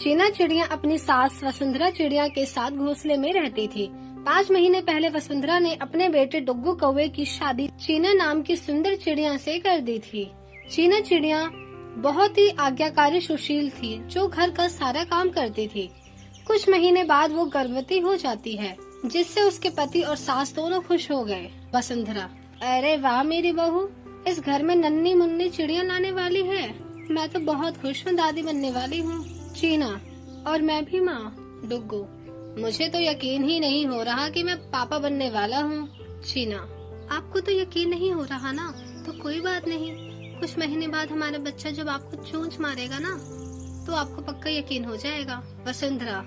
चीना चिड़िया अपनी सास वसुंधरा चिड़िया के साथ घोंसले में रहती थी। 5 महीने पहले वसुंधरा ने अपने बेटे डुग्गू कौवे की शादी चीना नाम की सुंदर चिड़िया से कर दी थी। चीना चिड़िया बहुत ही आज्ञाकारी सुशील थी, जो घर का सारा काम करती थी। कुछ महीने बाद वो गर्भवती हो जाती है, जिससे उसके पति और सास दोनों खुश हो गए। वसुंधरा: अरे वाह मेरी बहू, इस घर में नन्ही मुन्नी चिड़िया लाने वाली है। मैं तो बहुत खुश हूँ, दादी बनने वाली हूँ। चीना: और मैं भी माँ। डुग्गू: मुझे तो यकीन ही नहीं हो रहा कि मैं पापा बनने वाला हूँ। चीना: आपको तो यकीन नहीं हो रहा ना, तो कोई बात नहीं। कुछ महीने बाद हमारा बच्चा जब आपको चोंच मारेगा ना, तो आपको पक्का यकीन हो जाएगा। वसुंधरा: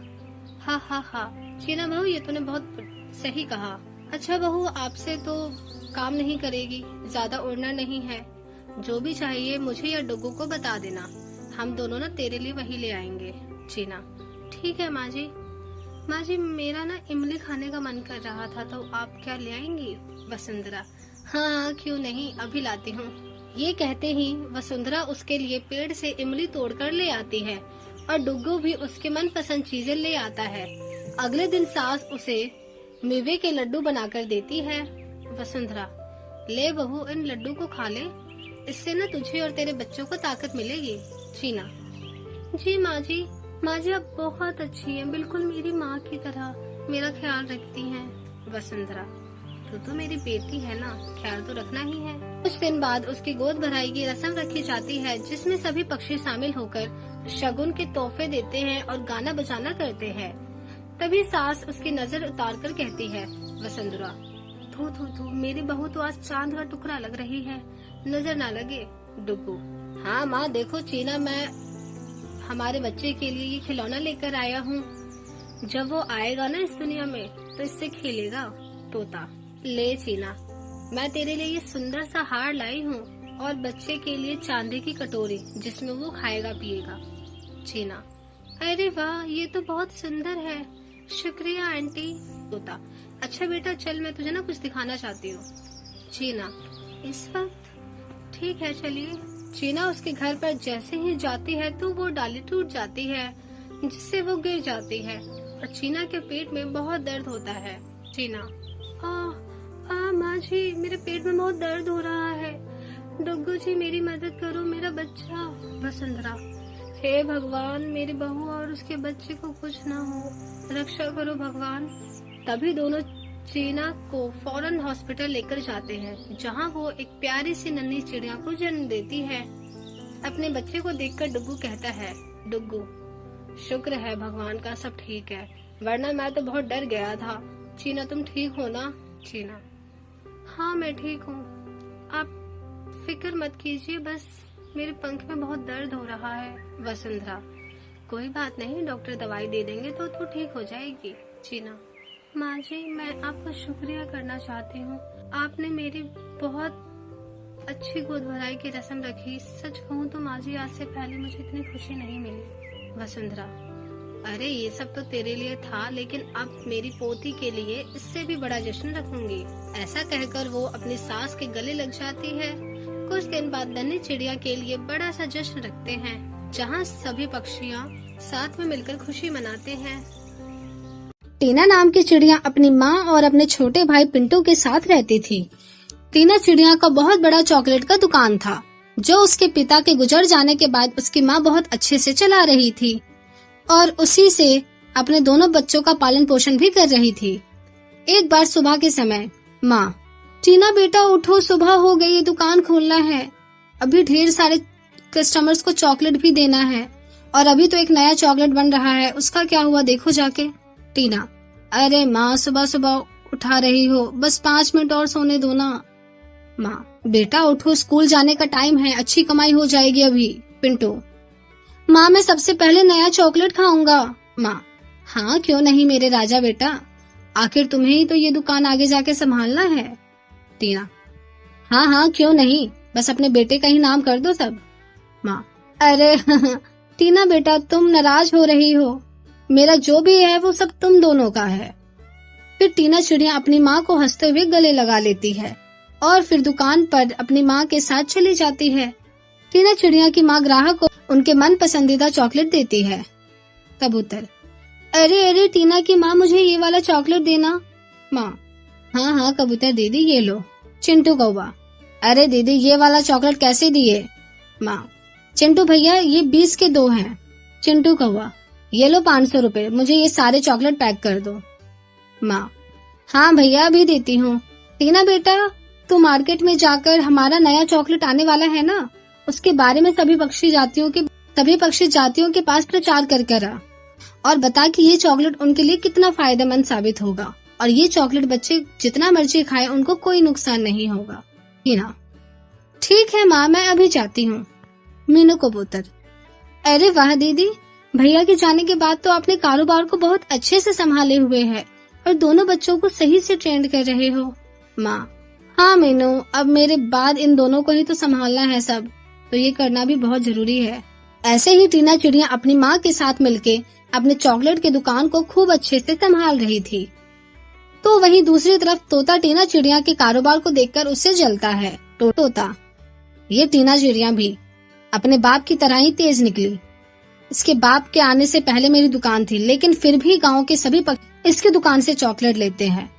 हाँ हाँ हाँ चीना बहू, ये तूने बहुत सही कहा। अच्छा बहू, आपसे तो काम नहीं करेगी, ज्यादा उड़ना नहीं है। जो भी चाहिए मुझे या डुग्गू को बता देना, हम दोनों ना तेरे लिए वही ले आएंगे। चीना: ठीक है माँ जी। माँ जी, मेरा ना इमली खाने का मन कर रहा था, तो आप क्या ले आएंगी? वसुंधरा: हाँ क्यों नहीं, अभी लाती हूँ। ये कहते ही वसुंधरा उसके लिए पेड़ से इमली तोड़कर ले आती है और डुग्गू भी उसके मनपसंद चीजें ले आता है। अगले दिन सास उसे मेवे के लड्डू बनाकर देती है। वसुंधरा: ले बहू, इन लड्डू को खा ले, इससे ना तुझे और तेरे बच्चों को ताकत मिलेगी। चीना: जी माँ जी, माँ जी आप बहुत अच्छी हैं, बिल्कुल मेरी माँ की तरह मेरा ख्याल रखती हैं। वसुंधरा: तू तो मेरी बेटी है ना, ख्याल तो रखना ही है। कुछ दिन बाद उसकी गोद भराई की रस्म रखी जाती है, जिसमें सभी पक्षी शामिल होकर शगुन के तोहफे देते हैं और गाना बजाना करते हैं। तभी सास उसकी नजर उतार कर कहती है। वसुंधरा: थू थू थू, मेरी बहू तो आज चांद का टुकड़ा लग रही है, नजर ना लगे। डुग्गू: हाँ माँ देखो चीना, मैं हमारे बच्चे के लिए ये खिलौना लेकर आया हूँ। जब वो आएगा ना इस दुनिया में, तो इससे खेलेगा। तोता: ले चीना, मैं तेरे लिए ये सुंदर सा हार लाई हूँ और बच्चे के लिए चांदी की कटोरी, जिसमें वो खाएगा पिएगा। चीना: अरे वाह, ये तो बहुत सुंदर है, शुक्रिया आंटी। तोता: अच्छा बेटा चल, मैं तुझे ना कुछ दिखाना चाहती हूँ। चीना: इस वक्त? ठीक है चलिए। चीना उसके घर पर जैसे ही जाती है तो वो डाली टूट जाती है, जिससे वो गिर जाती है और चीना के पेट में बहुत दर्द होता है। चीना: माँ जी, मेरे पेट में बहुत दर्द हो रहा है। डुग्गू जी मेरी मदद करो, मेरा बच्चा। वसुंधरा: हे भगवान, मेरी बहू और उसके बच्चे को कुछ ना हो, रक्षा करो भगवान। तभी दोनों चीना को फौरन हॉस्पिटल लेकर जाते हैं, जहां वो एक प्यारी सी नन्ही चिड़िया को जन्म देती है। अपने बच्चे को देखकर डुग्गू कहता है। डुग्गू: शुक्र है भगवान का, सब ठीक है, वरना मैं तो बहुत डर गया था। चीना तुम ठीक हो ना? चीना: हाँ मैं ठीक हूँ, आप फिक्र मत कीजिए, बस मेरे पंख में बहुत दर्द हो रहा है। वसुंधरा: कोई बात नहीं, डॉक्टर दवाई दे देंगे तो तू ठीक हो जाएगी। चीना: माँ जी, मैं आपका शुक्रिया करना चाहती हूँ, आपने मेरी बहुत अच्छी गोद भराई की रस्म रखी। सच कहूँ तो माँ जी, आज से पहले मुझे इतनी खुशी नहीं मिली। वसुंधरा: अरे ये सब तो तेरे लिए था, लेकिन अब मेरी पोती के लिए इससे भी बड़ा जश्न रखूंगी। ऐसा कहकर वो अपनी सास के गले लग जाती है। कुछ दिन बाद नन्ही चिड़िया के लिए बड़ा सा जश्न रखते हैं, जहाँ सभी पक्षियाँ साथ में मिलकर खुशी मनाते हैं। टीना नाम की चिड़िया अपनी माँ और अपने छोटे भाई पिंटू के साथ रहती थी। टीना चिड़िया का बहुत बड़ा चॉकलेट का दुकान था, जो उसके पिता के गुजर जाने के बाद उसकी माँ बहुत अच्छे से चला रही थी और उसी से अपने दोनों बच्चों का पालन पोषण भी कर रही थी। एक बार सुबह के समय माँ: टीना बेटा उठो, सुबह हो गई, दुकान खोलना है, अभी ढेर सारे कस्टमर्स को चॉकलेट भी देना है, और अभी तो एक नया चॉकलेट बन रहा है, उसका क्या हुआ देखो जाके। टीना: अरे माँ, सुबह सुबह उठा रही हो, बस 5 मिनट और सोने दो ना। माँ: बेटा उठो, स्कूल जाने का टाइम है, अच्छी कमाई हो जाएगी अभी। पिंटू: माँ मैं सबसे पहले नया चॉकलेट खाऊंगा। माँ: हाँ क्यों नहीं मेरे राजा बेटा, आखिर तुम्हें ही तो ये दुकान आगे जाके संभालना है। टीना: हाँ हाँ क्यों नहीं, बस अपने बेटे का ही नाम कर दो सब। माँ: अरे टीना बेटा तुम नाराज हो रही हो, मेरा जो भी है वो सब तुम दोनों का है। फिर टीना चिड़िया अपनी माँ को हंसते हुए गले लगा लेती है और फिर दुकान पर अपनी माँ के साथ चली जाती है। टीना चिड़िया की माँ ग्राहक को उनके मन पसंदीदा चॉकलेट देती है। कबूतर, अरे अरे टीना की माँ, मुझे ये वाला चॉकलेट देना। माँ, हाँ हाँ कबूतर दीदी ये लो। चिंटू कौवा, अरे दीदी ये वाला चॉकलेट कैसे दिए। माँ, चिंटू भैया ये 20 के 2 हैं। चिंटू कौवा, ये लो 500 रुपए, मुझे ये सारे चॉकलेट पैक कर दो। माँ, हाँ भैया अभी देती हूँ। टीना बेटा, तू मार्केट में जाकर हमारा नया चॉकलेट आने वाला है ना, उसके बारे में सभी पक्षी जातियों के पास प्रचार कर कर आ और बता कि ये चॉकलेट उनके लिए कितना फायदेमंद साबित होगा और ये चॉकलेट बच्चे जितना मर्जी खाएं उनको कोई नुकसान नहीं होगा। टीना, ठीक है माँ, मैं अभी जाती हूँ। मीनू कबूतर, अरे वाह दीदी, भैया के जाने के बाद तो आपने कारोबार को बहुत अच्छे से संभाले हुए है और दोनों बच्चों को सही से ट्रेंड कर रहे हो। माँ, हाँ मीनू, अब मेरे बाद इन दोनों को ही तो संभालना है सब, तो ये करना भी बहुत जरूरी है। ऐसे ही टीना चिड़िया अपनी माँ के साथ मिलके अपने चॉकलेट की दुकान को खूब अच्छे से संभाल रही थी। तो वहीं दूसरी तरफ तोता टीना चिड़िया के कारोबार को देखकर उससे जलता है। तोता, ये टीना चिड़िया भी अपने बाप की तरह ही तेज निकली। इसके बाप के आने से पहले मेरी दुकान थी, लेकिन फिर भी गांव के सभी पक्षी इसकी दुकान से चॉकलेट लेते हैं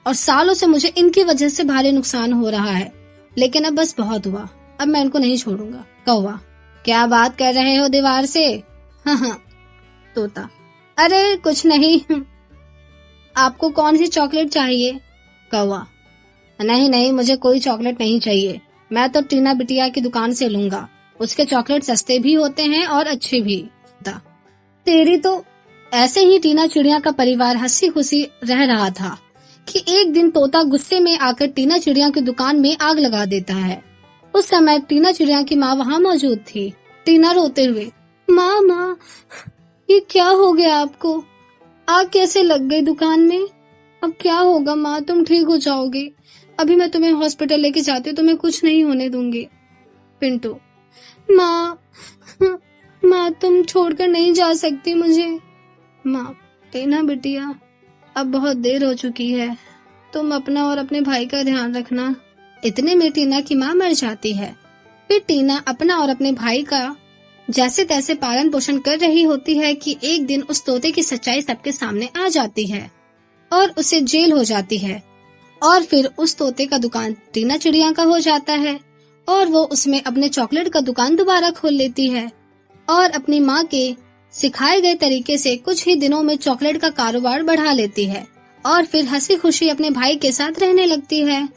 और सालों से मुझे इनकी वजह से भारी नुकसान हो रहा है, लेकिन अब बस बहुत हुआ, अब मैं इनको नहीं छोड़ूंगा। कौवा, क्या बात कर रहे हो दीवार से। हाँ। तोता, अरे कुछ नहीं, आपको कौन सी चॉकलेट चाहिए। कौवा, नहीं नहीं, मुझे कोई चॉकलेट नहीं चाहिए, मैं तो टीना बिटिया की दुकान से लूंगा, उसके चॉकलेट सस्ते भी होते हैं और अच्छे भी। तेरी तो। ऐसे ही टीना चिड़िया का परिवार हंसी खुशी रह रहा था कि एक दिन तोता गुस्से में आकर टीना चिड़िया की दुकान में आग लगा देता है। उस समय टीना चिड़िया की माँ वहाँ मौजूद थी। टीना रोते हुए, माँ, ये क्या हो गया आपको, आग कैसे लग गई दुकान में, अब क्या होगा माँ, तुम ठीक हो जाओगे, अभी मैं तुम्हें हॉस्पिटल लेके जाती हूँ, तुम्हें कुछ नहीं होने दूंगी। पिंटू, माँ तुम छोड़कर नहीं जा सकती मुझे। माँ, टीना बिटिया, अब बहुत देर हो चुकी है, तुम अपना और अपने भाई का ध्यान रखना। इतने में टीना की माँ मर जाती है। फिर टीना अपना और अपने भाई का जैसे तैसे पालन पोषण कर रही होती है कि एक दिन उस तोते की सच्चाई सबके सामने आ जाती है और उसे जेल हो जाती है और फिर उस तोते का दुकान टीना चिड़िया का हो जाता है और वो उसमें अपने चॉकलेट का दुकान दोबारा खोल लेती है और अपनी माँ के सिखाए गए तरीके से कुछ ही दिनों में चॉकलेट का कारोबार बढ़ा लेती है और फिर हंसी खुशी अपने भाई के साथ रहने लगती है।